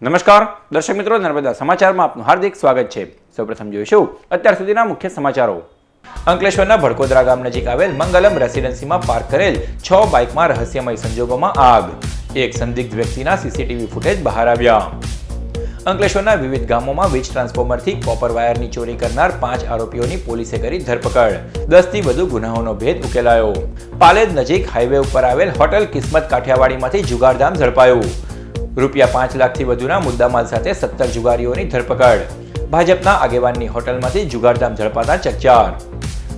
નમસ્કાર દર્શક મિત્રો, નર્મદા સમાચારમાં આપનું હાર્દિક સ્વાગત છે। સૌપ્રથમ જોઈશું અત્યાર સુધીના મુખ્ય સમાચારો। અંકલેશ્વરના ભડકોદરા ગામ નજીક આવેલ મંગલમ રેસિડેન્સીમાં પાર્ક કરેલ 6 બાઇકમાં રહસ્યમય સંજોગોમાં આગ। એક સંદિગ્ધ વ્યક્તિના સીસીટીવી ફૂટેજ બહાર આવ્યા। અંકલેશ્વરના વિવિધ ગામોમાં વીજ ટ્રાન્સફોર્મરથી કોપર વાયરની ચોરી કરનાર 5 આરોપીઓની પોલીસે કરી ધરપકડ। 10થી વધુ ગુનાઓનો ભેદ ઉકેલાયો। પાલેજ નજીક હાઈવે ઉપર આવેલ હોટલ કિસ્મત કાઠિયાવાડીમાંથી જુગારધામ ઝડપાયું। ₹5 લાખથી વધુના મુદ્દામાલ સાથે 17 જુગારીઓની ધરપકડ। ભાજપના આગેવાનની હોટલમાંથી જુગારધામ ઝડપાતા ચકચાર।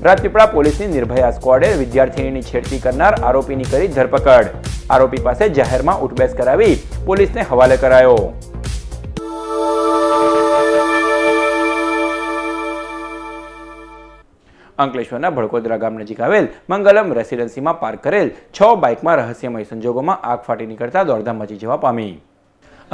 રાજપીપળા પોલીસની નિર્ભયા સ્ક્વોડે વિદ્યાર્થીનીની છેડતી કરનાર આરોપીની કરી ધરપકડ। આરોપી પાસે જાહેરમાં ઉઠબેસ કરાવી પોલીસને હવાલે કરાયો। અંકલેશ્વરના ભડકોદરા ગામ નજીક આવેલ મંગલમ રેસિડેન્સીમાં પાર્ક કરેલ 6 બાઇકમાં રહસ્યમય સંજોગોમાં આગ ફાટી નીકળતા દોડધામ મચી જવા પામી।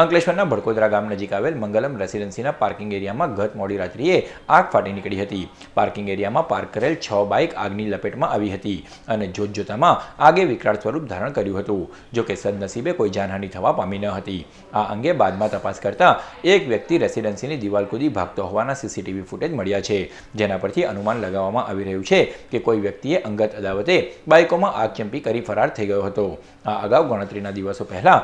અંકલેશ્વરના ભડકોદરા ગામ નજીક આવેલ મંગલમ રેસિડેન્સીના પાર્કિંગ એરિયામાં ગત મોડી રાત્રિએ આગ ફાટી નીકળી હતી। પાર્કિંગ એરિયામાં પાર્ક કરેલ 6 બાઇક આગની લપેટમાં આવી હતી અને જોતજોતામાં આગે વિકરાળ સ્વરૂપ ધારણ કર્યું હતું। જોકે સદનસીબે કોઈ જાનહાનિ થવા પામી ન હતી। આ અંગે બાદમાં તપાસ કરતા એક વ્યક્તિ રેસિડેન્સીની દિવાલ કૂદી ભાગતો હોવાના સીસીટીવી ફૂટેજ મળ્યા છે, જેના પરથી અનુમાન લગાવવામાં આવી રહ્યું છે કે કોઈ વ્યક્તિએ અંગત અદાવતે બાઇકોમાં આગ ચંપી કરી ફરાર થઈ ગયો હતો। આ અગાઉ ગણતરીના દિવસો પહેલા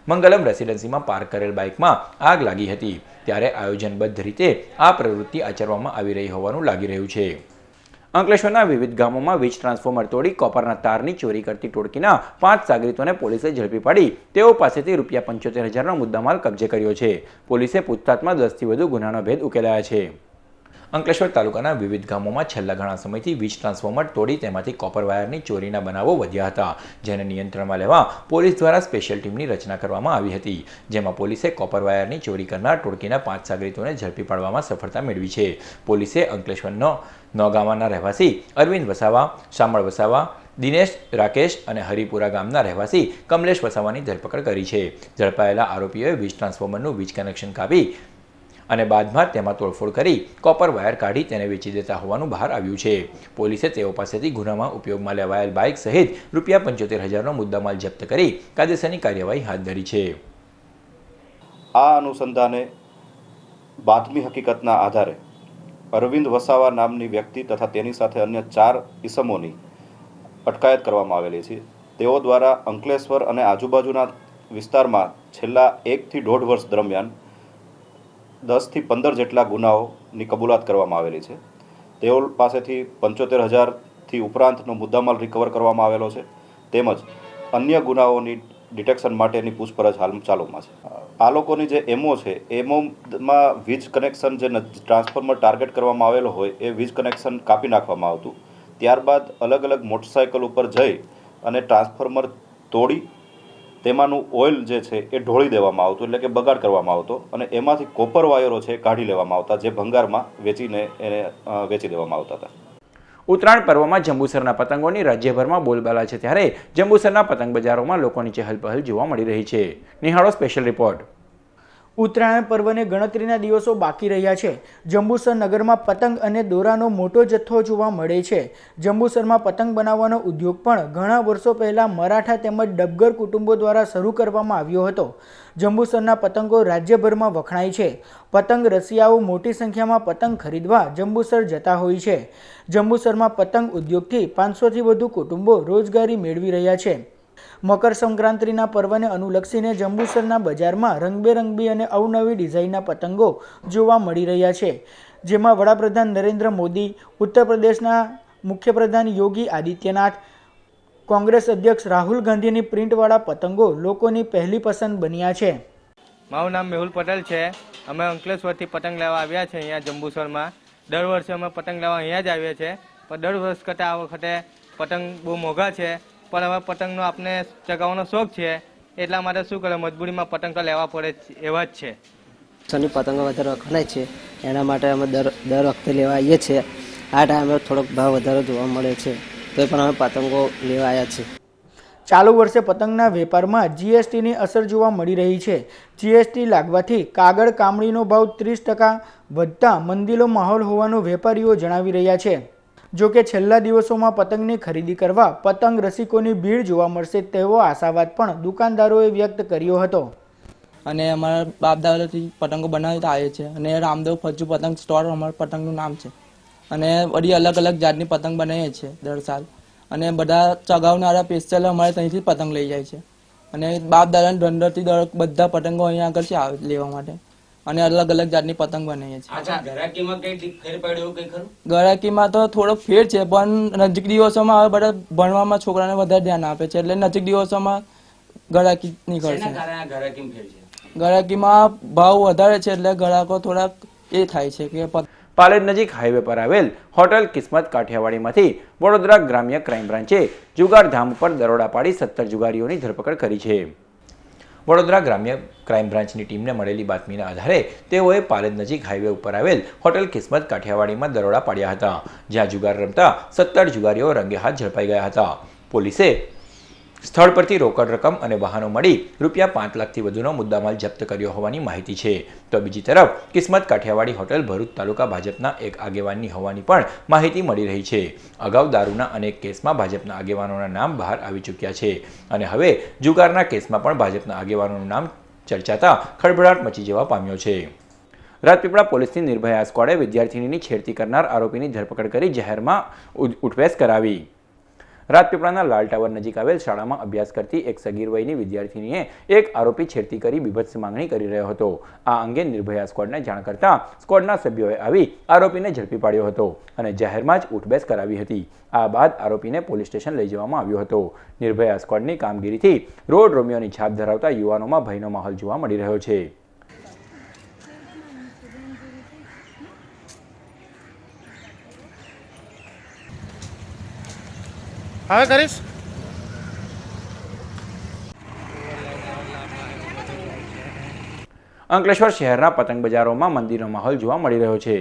મંગલમ રેસિડેન્સીમાં પાર્ક કરેલ બાઇકમાં આગ લાગી હતી, ત્યારે આયોજનબદ્ધ રીતે આ પ્રવૃત્તિ આચરવામાં આવી રહી હોવાનું લાગી રહ્યું છે। અંકલેશ્વરના વિવિધ ગામોમાં વીજ ટ્રાન્સફોર્મર તોડી કોપરના તારની ચોરી કરતી ટોળકીના 5 સાગરીતોને પોલીસે ઝડપી પાડી તેઓ પાસેથી ₹75,000નો મુદ્દામાલ કબજે કર્યો છે। પોલીસે પૂછતાછમાં 10થી વધુ ગુનાનો ભેદ ઉકેલાયા છે। અંકલેશ્વર તાલુકાના વિવિધ ગામોમાં છેલ્લા ઘણા સમયથી વીજ ટ્રાન્સફોર્મર તોડી તેમાંથી કોપર વાયરની ચોરીના બનાવો વધ્યા હતા, જેને નિયંત્રણમાં લેવા પોલીસ દ્વારા સ્પેશિયલ ટીમની રચના કરવામાં આવી હતી, જેમાં પોલીસે કોપર વાયરની ચોરી કરનાર ટોળકીના 5 સાગરીતોને ઝડપી પાડવામાં સફળતા મેળવી છે। પોલીસે અંકલેશ્વરનો નોગામાના રહેવાસી અરવિંદ વસાવા, શામળ વસાવા, દિનેશ, રાકેશ અને હરિપુરા ગામના રહેવાસી કમલેશ વસાવાની ધરપકડ કરી છે। ઝડપાયેલા આરોપીઓએ વીજ ટ્રાન્સફોર્મરનું વીજ કનેક્શન કાપી અને બાદમાં તેમાં તોડફોડ કરી કોપર વાયર કાઢી તેને વેચી દેતા હોવાનું બહાર આવ્યું છે। પોલીસે તેઓ પાસેથી ગુનામાં ઉપયોગમાં લેવાયેલ બાઇક સહિત ₹75,000નો મુદ્દામાલ જપ્ત કરી કાયદેસરની કાર્યવાહી હાથ ધરી છે। આ અનુસંધાને બાતમી હકીકતના આધારે અરવિંદ વસાવા નામની વ્યક્તિ તથા તેની સાથે અન્ય 4 ઇસમોની અટકાયત કરવામાં આવેલી છે। તેઓ દ્વારા અંકલેશ્વર અને આજુબાજુના વિસ્તારમાં છેલ્લા 1 થી 1.5 વર્ષ દરમિયાન 10 થી 15 જેટલા ગુનાઓની કબૂલાત કરવામાં આવેલી છે। તેઓ પાસેથી 75,000થી ઉપરાંતનો મુદ્દામાલ રિકવર કરવામાં આવેલો છે, તેમજ અન્ય ગુનાઓની ડિટેક્શન માટેની પૂછપરછ હાલ ચાલુમાં છે। આ લોકોની જે એમઓ છે, એમઓમાં વીજ કનેક્શન જે ટ્રાન્સફોર્મર ટાર્ગેટ કરવામાં આવેલો હોય એ વીજ કનેક્શન કાપી નાખવામાં આવતું, ત્યારબાદ અલગ અલગ મોટરસાઇકલ ઉપર જઈ અને ટ્રાન્સફોર્મર તોડી તેમાંનું ઓઇલ જે છે એ ઢોળી દેવામાં આવતું, એટલે કે બગાડ કરવામાં આવતો અને એમાંથી કોપર વાયરો છે કાઢી લેવામાં આવતા, જે ભંગારમાં વેચીને એને વેચી દેવામાં આવતા હતા। ઉત્તરાયણ પર્વમાં જંબુસરના પતંગોની રાજ્યભરમાં બોલબાલા છે, ત્યારે જંબુસરના પતંગ બજારોમાં લોકોની ચહલપહલ જોવા મળી રહી છે। નિહાળો સ્પેશિયલ રિપોર્ટ। ઉત્તરાયણ પર્વને ગણતરીના દિવસો બાકી રહ્યા છે। જંબુસર નગરમાં પતંગ અને દોરાનો મોટો જથ્થો જોવા મળે છે। જંબુસરમાં પતંગ બનાવવાનો ઉદ્યોગ પણ ઘણા વર્ષો પહેલાં મરાઠા તેમજ ડબગર કુટુંબો દ્વારા શરૂ કરવામાં આવ્યો હતો। જંબુસરના પતંગો રાજ્યભરમાં વખણાય છે। પતંગ રસિયાઓ મોટી સંખ્યામાં પતંગ ખરીદવા જંબુસર જતા હોય છે। જંબુસરમાં પતંગ ઉદ્યોગથી 500થી વધુ કુટુંબો રોજગારી મેળવી રહ્યા છે। મકર સંક્રાંતિના પર્વને અનુલક્ષીને જંબુસરના બજારમાં રંગબેરંગી અને અવનવી ડિઝાઇનના પતંગો જોવા મળી રહ્યા છે, જેમાં વડાપ્રધાન નરેન્દ્ર મોદી, ઉત્તર પ્રદેશના મુખ્યપ્રધાન યોગી આદિત્યનાથ, કોંગ્રેસ અધ્યક્ષ રાહુલ ગાંધીની પ્રિન્ટવાળા પતંગો લોકોની પહેલી પસંદ બન્યા છે। મારું નામ મેહુલ પટેલ છે। અમે અંકલેશ્વરથી પતંગ લેવા આવ્યા છે અહીંયા જંબુસરમાં। દર વર્ષે અમે પતંગ લેવા અહીંયા જ આવીએ છીએ, પણ દર વર્ષ કરતાં આ વખતે પતંગ બહુ મોંઘા છે, પણ હવે પતંગનો આપણે ચગાવવાનો શોખ છે, એટલા માટે શું કરે મજબૂરીમાં પતંગ તો લેવા પડે એવા જ છે। સની પતંગો વધારે વખણાય છે, એના માટે અમે દર વખતે લેવા આવીએ છીએ। આ ટાઈમે થોડોક ભાવ વધારે જોવા મળે છે, તો પણ અમે પતંગો લેવા આવ્યા છીએ। ચાલુ વર્ષે પતંગના વેપારમાં જીએસટીની અસર જોવા મળી રહી છે। જીએસટી લાગવાથી કાગળ કામળીનો ભાવ 30% વધતા મંદીનો માહોલ હોવાનું વેપારીઓ જણાવી રહ્યા છે। જો કે છેલ્લા દિવસોમાં પતંગની ખરીદી કરવા પતંગ રસિકોની ભીડ જોવા મળશે તેવો આશાવાદ પણ દુકાનદારોએ વ્યક્ત કર્યો હતો। અને અમારા બાપ દાદાથી પતંગો બનાવતા આવે છે અને રામદેવ ફજ્જુ પતંગ સ્ટોર અમારા પતંગનું નામ છે અને બધી અલગ અલગ જાતની પતંગ બનાવીએ છીએ દર સાલ અને બધા ચગાવનારા સ્પેશિયલ અમારે ત્યાંથી પતંગ લઈ જાય છે અને બાપ દાદાના ધંધોથી બધા પતંગો અહીંયા આગળ છે આવે લેવા માટે અને અલગ અલગ જાતની પતંગ બનાવીએ છીએ. ગરાકીમાં તો થોડોક ફેર છે પણ નજીક દિવસોમાં હવે બધા ભણવામાં છોકરાને વધારે ધ્યાન આપે છે એટલે નજીક દિવસોમાં ગરાકી નીકળશે. ગરાકીમાં ભાવ વધારે છે એટલે ગ્રાહકો થોડાક એ થાય છે કે પાલેજ નજીક હાઈવે પર આવેલ હોટલ કિસ્મત કાઠિયાવાડીમાંથી વડોદરા ગ્રામ્ય ક્રાઇમ બ્રાન્ચે જુગાર ધામ પર દરોડા પાડી 17 જુગારીઓની ધરપકડ કરી છે. વડોદરા ગ્રામ્ય ક્રાઇમ બ્રાન્ચની ટીમને મળેલી બાતમીના આધારે તેઓએ પાલેજ નજીક હાઈવે ઉપર આવેલ હોટલ કિસ્મત કાઠિયાવાડીમાં દરોડા પાડ્યા હતા, જ્યાં જુગાર રમતા 17 જુગારીઓ રંગે હાથ ઝડપાઈ ગયા હતા. પોલીસે સ્થળ પરથી રોકડ રકમ અને વાહનો મળી રૂપિયા 5 લાખથી વધુનો મુદ્દામાલ જપ્ત કર્યો હોવાની માહિતી છે. તો બીજી તરફ કિસ્મત કાઠિયાવાડી હોટેલ ભરૂચ તાલુકા ભાજપના એક આગેવાનની હોવાની પણ માહિતી મળી રહી છે. અગાઉ દારૂના અનેક કેસમાં ભાજપના આગેવાનોના નામ બહાર આવી ચૂક્યા છે અને હવે જુગારના કેસમાં પણ ભાજપના આગેવાનોનું નામ ચર્ચાતા ખળભળાટ મચી જવા પામ્યો છે. રાજપીપળા પોલીસની નિર્ભયા સ્ક્વોડે વિદ્યાર્થીનીની છેડતી કરનાર આરોપીની ધરપકડ કરી જાહેરમાં ઉઠવેસ કરાવી. રાજપીપળાના લાલ ટાવર નજીક આવેલ શાળામાં અભ્યાસ કરતી એક સગીર વયની વિદ્યાર્થીનીએ એક આરોપી છેડતી કરી બીભત્સ માંગણી કરી રહ્યો હતો. આ અંગે નિર્ભયા સ્ક્વોડને જાણ કરતા સ્ક્વોડના સભ્યોએ આવી આરોપીને ઝડપી પાડ્યો હતો અને જાહેરમાં જ ઉઠબેસ કરાવી હતી. આ બાદ આરોપીને પોલીસ સ્ટેશન લઈ જવામાં આવ્યો હતો. નિર્ભયા સ્ક્વોડની કામગીરીથી રોડ રોમિયોની છાપ ધરાવતા યુવાનોમાં ભયનો માહોલ જોવા મળી રહ્યો છે. હવે કરીશ. અંકલેશ્વર શહેરના પતંગ બજારોમાં મંદીનો માહોલ જોવા મળી રહ્યો છે.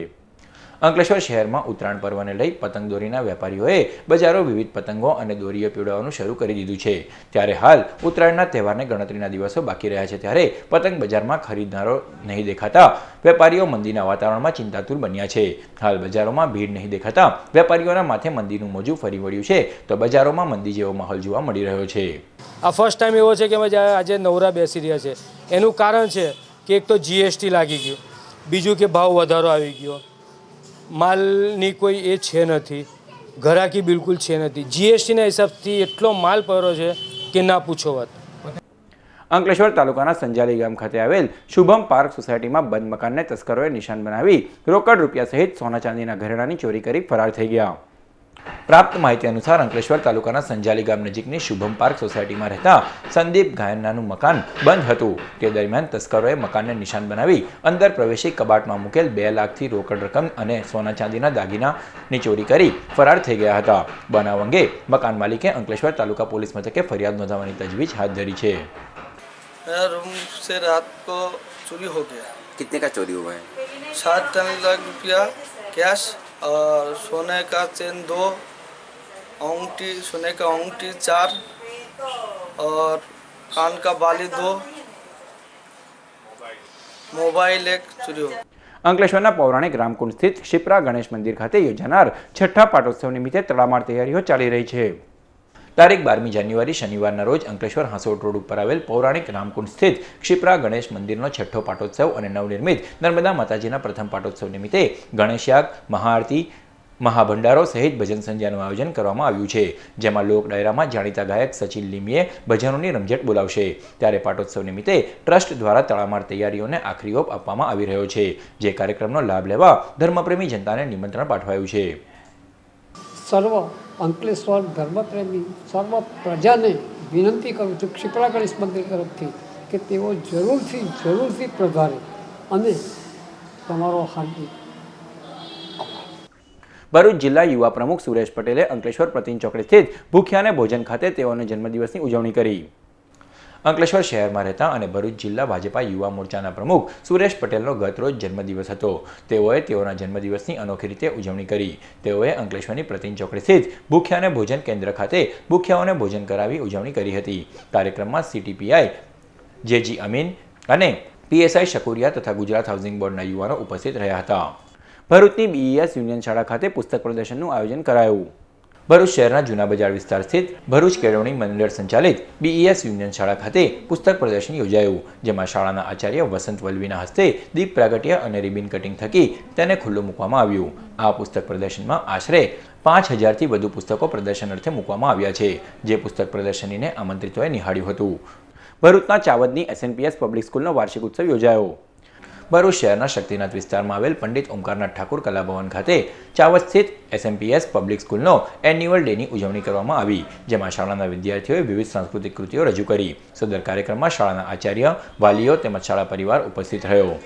અંકલેશ્વર શહેરમાં ઉત્તરાયણ પર્વને લઈ પતંગ દોરીના વેપારીઓએ બજારો વિવિધ પતંગો અને દોરીઓ પીવડાવવાનું શરૂ કરી દીધું છે. ત્યારે હાલ ઉત્તરાયણના તહેવારને ગણતરીના દિવસો બાકી રહ્યા છે ત્યારે પતંગ બજારમાં ખરીદનારો નહીં દેખાતા વેપારીઓ મંદીના વાતાવરણમાં ચિંતાતુર બન્યા છે. હાલ બજારોમાં ભીડ નહીં દેખાતા વેપારીઓના માથે મંદીનું મોજું ફરી વળ્યું છે તો બજારોમાં મંદી જેવો માહોલ જોવા મળી રહ્યો છે. આ ફર્સ્ટ ટાઈમ એવો છે કે અમે આજે નવરા બેસી રહ્યા છે. એનું કારણ છે કે એક તો જીએસટી લાગી ગયું, બીજું કે ભાવ વધારો આવી ગયો, માલની કોઈ એ છે નથી, ઘરાકી બિલકુલ છે નથી. જીએસટીના હિસાબથી એટલો માલ પડ્યો છે કે ના પૂછો વાત. અંકલેશ્વર તાલુકાના સંજાલી ગામ ખાતે આવેલ શુભમ પાર્ક સોસાયટીમાં બંધ મકાનને તસ્કરોએ નિશાન બનાવી રોકડ રૂપિયા સહિત સોના ચાંદીના ઘરેણાની ચોરી કરી ફરાર થઈ ગયા. પ્રાપ્ત માહિતી અનુસાર અંકલેશ્વર તાલુકાના સંજાલી ગામ નજીકની શુભમ પાર્ક સોસાયટીમાં રહેતા સંદીપ ગાયનાનું મકાન બંધ હતું. તે દરમિયાન તસ્કરોએ મકાનને નિશાન બનાવી અંદર પ્રવેશી કબાટમાં મૂકેલ 2 લાખથી રોકડ રકમ અને સોના ચાંદીના દાગીનાની ચોરી કરી ફરાર થઈ ગયા હતા. બનાવ અંગે મકાન માલિકે અંકલેશ્વર તાલુકા પોલીસ મથકે ફરિયાદ નોંધાવવાની તજવીજ હાથ ધરી છે. मेरा रूम से रात को चोरी हो गया. कितने का चोरी हुआ है? 7 लाख रुपया कैश और सोने का चेन 2, अंगूठी सोने का अंगूठी 4 और कान का बाली 2, मोबाइल 1 चोरी हो गया. અંકલેશ્વરના પૌરાણિક રામકુંડ સ્થિત શિપ્રા ગણેશ મંદિર ખાતે યોજાનાર છઠ્ઠા પાટોત્સવ નિમિત્તે તડામાર તૈયારીઓ ચાલી રહી છે. તારીખ 12મી જાન્યુઆરી શનિવારના રોજ અંકલેશ્વર હાંસોટ રોડ ઉપર આવેલ પૌરાણિક રામકુંડ સ્થિત ક્ષિપ્રા ગણેશ મંદિરનો છઠ્ઠો પાટોત્સવ અને નવનિર્મિત નર્મદા માતાજીના પ્રથમ પાટોત્સવ નિમિત્તે ગણેશયાગ, મહાઆરતી, મહાભંડારો સહિત ભજન સંધ્યાનું આયોજન કરવામાં આવ્યું છે, જેમાં લોક ડાયરામાં જાણીતા ગાયક સચિન લીમીએ ભજનોની રમઝટ બોલાવશે. ત્યારે પાટોત્સવ નિમિત્તે ટ્રસ્ટ દ્વારા તડામાર તૈયારીઓને આખરી ઓપ આપવામાં આવી રહ્યો છે, જે કાર્યક્રમનો લાભ લેવા ધર્મપ્રેમી જનતાને નિમંત્રણ પાઠવાયું છે. સર્વ અંકલેશ્વર ધર્મપ્રેમી સર્વ પ્રજાને વિનંતી કરું છું ક્ષિપ્રા ગણેશ મંદિર તરફથી કે તેઓ જરૂરથી પધારે અને તમારો હાર્દિક. ભરૂચ જિલ્લા યુવા પ્રમુખ સુરેશ પટેલે અંકલેશ્વર પ્રતિન ચોકડી સ્થિત ભૂખ્યાને ભોજન ખાતે તેઓના જન્મદિવસની ઉજવણી કરી. અંકલેશ્વર શહેરમાં રહેતા અને ભરૂચ જિલ્લા ભાજપા યુવા મોરચાના પ્રમુખ સુરેશ પટેલનો ગતરોજ જન્મદિવસ હતો. તેઓએ તેઓના જન્મદિવસની અનોખી રીતે ઉજવણી કરી. તેઓએ અંકલેશ્વરની પ્રતિન ચોકડી સ્થિત ભૂખ્યાને ભોજન કેન્દ્ર ખાતે ભૂખ્યાઓને ભોજન કરાવી ઉજવણી કરી હતી. કાર્યક્રમમાં સીટીપીઆઈ જેજી અમીન અને પીએસઆઈ શકુરિયા તથા ગુજરાત હાઉસિંગ બોર્ડના યુવાનો ઉપસ્થિત રહ્યા હતા. ભરૂચની બીઈએસ યુનિયન શાળા ખાતે પુસ્તક પ્રદર્શનનું આયોજન કરાયું. ભરૂચ શહેરના જૂના બજાર વિસ્તાર સ્થિત ભરૂચ કેળવણી મંડળ સંચાલિત BES યુનિયન શાળા ખાતે પુસ્તક પ્રદર્શન યોજાયું, જેમાં શાળાના આચાર્ય વસંત વલ્લવીના હસ્તે દીપ પ્રાગટ્ય અને રિબિન કટિંગ થકી તેને ખુલ્લું મૂકવામાં આવ્યું. આ પુસ્તક પ્રદર્શનમાં આશરે 5000થી વધુ પુસ્તકો પ્રદર્શન અર્થે મૂકવામાં આવ્યા છે, જે પુસ્તક પ્રદર્શનીને આમંત્રિતોએ નિહાળ્યું હતું. ભરૂચના ચાવદની SNPS પબ્લિક સ્કૂલનો વાર્ષિક ઉત્સવ યોજાયો. ભરૂચ શહેરના શક્તિનાથ વિસ્તારમાં આવેલ પંડિત ઓમકારનાથ ઠાકુર કલાભવન ખાતે ચાવદ સ્થિત SNPS પબ્લિક સ્કૂલનો એન્યુઅલ ડેની ઉજવણી કરવામાં આવી, જેમાં શાળાના વિદ્યાર્થીઓએ વિવિધ સાંસ્કૃતિક કૃતિઓ રજૂ કરી. સદર કાર્યક્રમમાં શાળાના આચાર્ય, વાલીઓ તેમજ શાળા પરિવાર ઉપસ્થિત રહ્યો.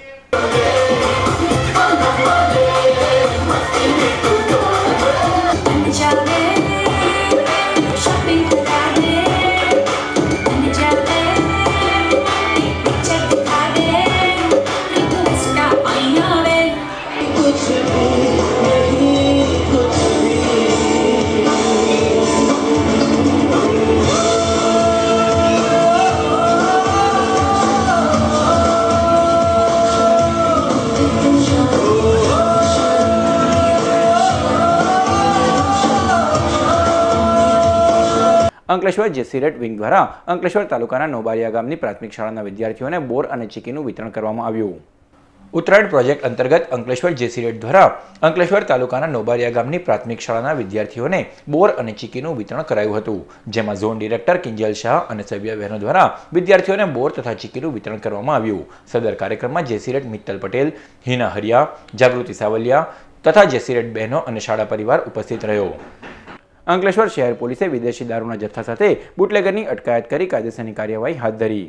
અંકલેશ્વર જેસીરેટ વિંગ દ્વારા અંકલેશ્વર તાલુકાના નોબારિયા ગામની પ્રાથમિક શાળાના વિદ્યાર્થીઓને બોર અને ચીકીનું વિતરણ કરવામાં આવ્યું. ઉત્તરાયણ પ્રોજેક્ટ અંતર્ગત અંકલેશ્વર જેસીરેટ દ્વારા અંકલેશ્વર તાલુકાના નોબારિયા ગામની પ્રાથમિક શાળાના વિદ્યાર્થીઓને બોર અને ચીકીનું વિતરણ કરાયું હતું, જેમાં ઝોન ડિરેક્ટર કિંજલ શાહ અને સભ્ય બહેનો દ્વારા વિદ્યાર્થીઓને બોર તથા ચીકીનું વિતરણ કરવામાં આવ્યું. સદર કાર્યક્રમમાં જેસીરેટ મિત્તલ પટેલ, હિના હરિયા, જાગૃતિ સાવલિયા તથા જેસીરેટ બહેનો અને શાળા પરિવાર ઉપસ્થિત રહ્યો. અંકલેશ્વર શહેર પોલીસે વિદેશી દારૂના જથ્થા સાથે બુટલેગરની અટકાયત કરી કાયદેસરની કાર્યવાહી હાથ ધરી.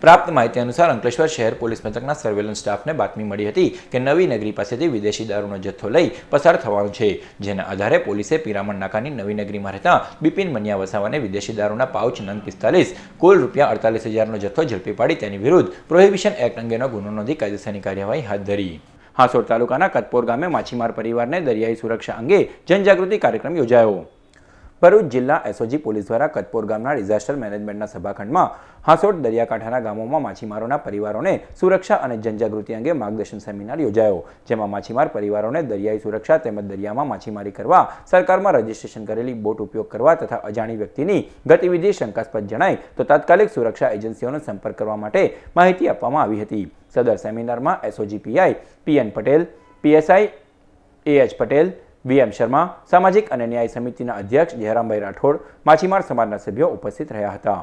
પ્રાપ્ત માહિતી અનુસાર અંકલેશ્વર શહેર પોલીસ મથકના સર્વેલન્સ સ્ટાફને બાતમી મળી હતી કે નવી નગરી પાસેથી વિદેશી દારૂનો જથ્થો લઈ પસાર થવાનો છે, જેના આધારે પોલીસે પિરામણ નાકાની નવી નગરીમાં રહેતા બિપિન મનિયા વસાવાને વિદેશી દારૂના પાઉચ નંગ 45 કુલ ₹48,000નો જથ્થો ઝડપી પાડી તેની વિરુદ્ધ પ્રોહિબિશન એક્ટ અંગેનો ગુનો નોંધી કાયદેસરની કાર્યવાહી હાથ ધરી. હાસોડ તાલુકાના કતપોર ગામે માછીમાર પરિવારને દરિયાઈ સુરક્ષા અંગે જનજાગૃતિ કાર્યક્રમ યોજાયો. ભરૂચ જિલ્લા SOG પોલીસ દ્વારા કતપોર ગામના ડિઝાસ્ટર મેનેજમેન્ટના સભાખંડમાં હાસોડ દરિયાકાંઠાના ગામોમાં માછીમારોના પરિવારોને સુરક્ષા અને જનજાગૃતિ અંગે માર્ગદર્શન સેમિનાર યોજાયો, જેમાં માછીમાર પરિવારોને દરિયાઈ સુરક્ષા તેમજ દરિયામાં માછીમારી કરવા, સરકારમાં રજીસ્ટ્રેશન કરેલી બોટ ઉપયોગ કરવા તથા અજાણી વ્યક્તિની ગતિવિધિ શંકાસ્પદ જણાય તો તાત્કાલિક સુરક્ષા એજન્સીઓનો સંપર્ક કરવા માટે માહિતી આપવામાં આવી હતી. સદર સેમિનારમાં SOG PI PN Patel, PSI AH Patel, VM Sharma, સામાજિક અને ન્યાય સમિતિના અધ્યક્ષ જયરામભાઈ રાઠોડ, માછીમાર સમાજના સભ્યો ઉપસ્થિત રહ્યા હતા.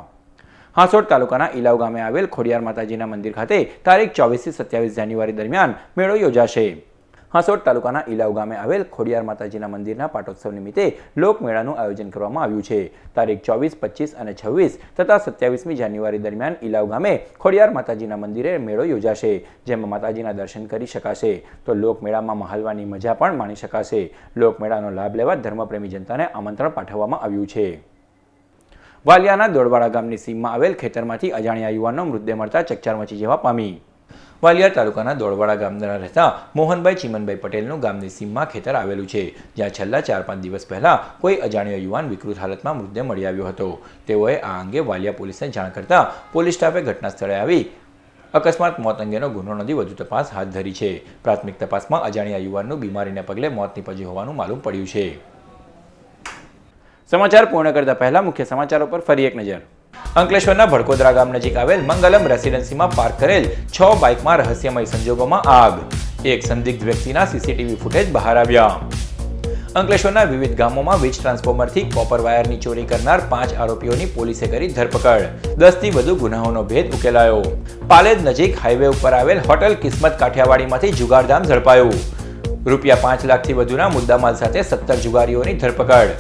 હાસોડ તાલુકાના ઇલાવ ગામે આવેલ ખોડિયાર માતાજીના મંદિર ખાતે તારીખ 24 થી 27 જાન્યુઆરી દરમિયાન મેળો યોજાશે. હાસોડ તાલુકાના ઇલાવ ગામે આવેલ ખોડિયાર માતાજીના મંદિરના પાટોત્સવ નિમિત્તે લોકમેળાનું આયોજન કરવામાં આવ્યું છે. તારીખ 24, 25 અને 26 તથા 27મી જાન્યુઆરી દરમિયાન ઇલાવ ગામે ખોડિયાર માતાજીના મંદિરે મેળો યોજાશે, જેમાં માતાજીના દર્શન કરી શકાશે તો લોકમેળામાં મહાલવાની મજા પણ માણી શકાશે. લોકમેળાનો લાભ લેવા ધર્મપ્રેમી જનતાને આમંત્રણ પાઠવવામાં આવ્યું છે. વાલિયાના દોડવાડા ગામની સીમમાં આવેલ ખેતરમાંથી અજાણ્યા યુવાનનો મૃતદેહ મળતા ચકચાર મચી જવા પામી. વાલિયા તાલુકાના દોડવાડા ગામના રહેતા મોહનભાઈ ચીમનભાઈ પટેલનું ગામની સીમમાં ખેતર આવેલું છે, જ્યાં છેલ્લા 4-5 દિવસ પહેલા કોઈ અજાણ્યો યુવાન વિકૃત હાલતમાં મૃતદેહ મળી આવ્યો હતો. તેઓએ આ અંગે વાલિયા પોલીસને જાણ કરતા પોલીસ સ્ટાફે ઘટના સ્થળે આવી અકસ્માત મોત અંગેનો ગુનો નોંધી વધુ તપાસ હાથ ધરી છે. પ્રાથમિક તપાસમાં અજાણ્યા યુવાનનું બીમારીને પગલે મોત નીપજ્યું હોવાનું માલુમ પડ્યું છે. સમાચાર પૂર્ણ કરતા પહેલા મુખ્ય સમાચારો પર ફરી એક નજર. અંકલેશ્વરના ભડકોદરા ગામ નજીક આવેલ મંગલમ રેસિડેન્સીમાં પાર્ક કરેલ 6 બાઇકમાં રહસ્યમય સંજોગોમાં આગ. એક સંદિગ્ધ વ્યક્તિના CCTV ફૂટેજ બહાર આવ્યા. અંકલેશ્વરના વિવિધ ગામોમાં વીજ ટ્રાન્સફોર્મરથી કોપર વાયરની ચોરી કરનાર 5 આરોપીઓની પોલીસે કરી ધરપકડ. 10થી વધુ ગુનાઓનો ભેદ ઉકેલાયો. પાલેજ નજીક હાઈવે ઉપર આવેલ હોટલ કિસ્મત કાઠિયાવાડીમાંથી જુગારધામ ઝડપાયું. ₹5 લાખથી વધુના મુદ્દામાલ સાથે 17 જુગારીઓની ધરપકડ.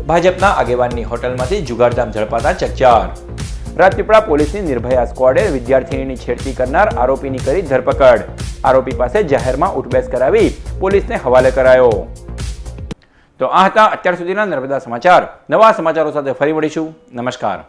ભાજપના આગેવાનની હોટલમાંથી જુગારધામ ઝડપાતા ચકચાર. રાજપીપળા પોલીસની નિર્ભયા સ્ક્વોડે વિદ્યાર્થીનીની છેડતી કરનાર આરોપીની કરી ધરપકડ. આરોપી પાસે જાહેરમાં ઉઠબેસ કરાવી પોલીસને હવાલે કરાયો. તો આ હતા અત્યાર સુધીના નર્મદા સમાચાર. નવા સમાચારો સાથે ફરી મળીશું. નમસ્કાર.